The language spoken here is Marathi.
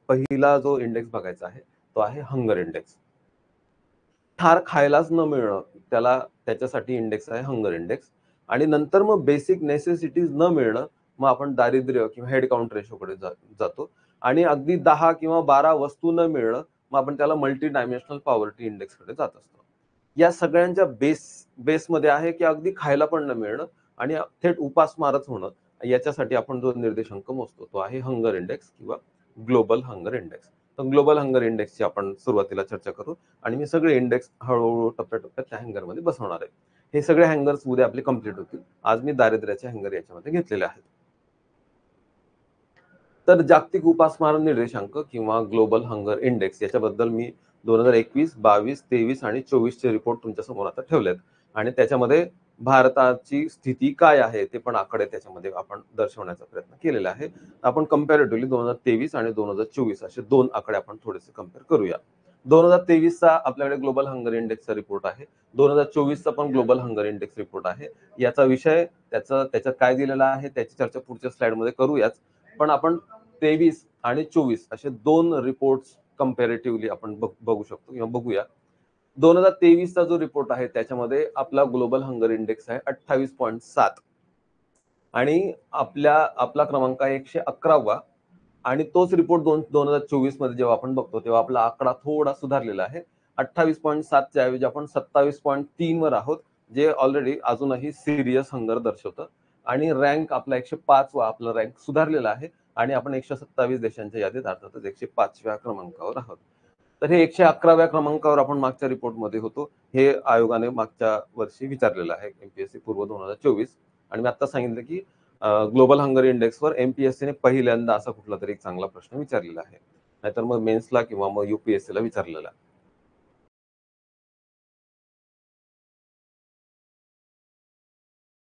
पहिला जो इंडेक्स बघायचा आहे तो आहे हंगर इंडेक्स. ठार खायलाच न मिळणं त्याच्यासाठी इंडेक्स आहे हंगर इंडेक्स. आणि नंतर मग बेसिक नेसेसिटीज न मिळणं, मग आपण दारिद्र्य किंवा हेड काउंट रेशोकडे जातो. आणि अगदी 10 किंवा 12 वस्तू न मिळणं, मग आपण त्याला मल्टी डायमेन्शनल पॉवर्टी इंडेक्सकडे जात असतो. या सगळ्यांच्या बेसमध्ये आहे की अगदी खायला पण न मिळणं आणि थेट उपासमारच होणं. याच्यासाठी आपण जो निर्देशांक मोजतो तो आहे हंगर इंडेक्स किंवा ग्लोबल हंगर इंडेक्स. तर ग्लोबल हंगर इंडेक्सची आपण सुरुवातीला चर्चा करू आणि मी सगळे इंडेक्स हळूहळू टप्प्याटप्प्यात त्या हँगरमध्ये बसवणार आहे. हे सगळे हँगर्स उद्या आपले कंप्लीट होतील. आज मी दारिद्र्याचे हँगर याच्यामध्ये घेतलेले आहेत. तर जागतिक उपासमार निर्देशांक किंवा ग्लोबल हंगर इंडेक्स याच्याबद्दल मी 2021, 22, 23 आणि 24 चे रिपोर्ट तुमच्या समोर आता ठेवलेत. आणि त्याच्यामध्ये भारताची स्थिती काय आहे ते पण आकडे त्याच्यामध्ये आपण दर्शवण्याचा प्रयत्न केलेला आहे. आपण कंपॅरेटिव्हली 2023 आणि 2024 असे दोन आकडे आपण थोडेसे कम्पेअर करूया. 2023 चा आपल्याकडे ग्लोबल हंगर इंडेक्सचा रिपोर्ट आहे. 2024 चा पण ग्लोबल हंगर इंडेक्स रिपोर्ट आहे. याचा विषय त्याच्यात काय दिलेला आहे त्याची चर्चा पुढच्या स्लाइडमध्ये करूयाच. पण आपण 23 आणि 24 असे दोन रिपोर्ट्स कंपॅरेटिव्हली आपण बघू शकतो किंवा बघूया. 2023 चा जो रिपोर्ट आहे त्याच्यामध्ये आपला ग्लोबल हंगर इंडेक्स आहे 28.7 आणि आपला क्रमांक आहे 111वा. आणि तोच रिपोर्ट 2024 मध्ये जेव्हा आपण बघतो तेव्हा आपला आकडा थोडा सुधारलेला आहे. 28.7 च्या ऐवजी आपण 27.3 वर आहोत, जे ऑलरेडी अजूनही सिरियस हंगर दर्शवतं. आणि रँक आपला 105 वा आपला रँक सुधारलेला आहे आणि आपण 127 देशांच्या यादीत अर्थातच 105व्या क्रमांकावर आहोत. तर हे 111व्या क्रमांकावर आपण मागच्या रिपोर्टमध्ये होतो. हे आयोगाने मागच्या वर्षी विचारलेलं आहे एमपीएससी पूर्व 2024. आणि मी आता सांगितलं की ग्लोबल हंगर इंडेक्सवर एमपीएससीने पहिल्यांदा असा कुठला तरी एक चांगला प्रश्न विचारलेला आहे. नाहीतर मग मेन्सला किंवा मग युपीएससीला विचारलेला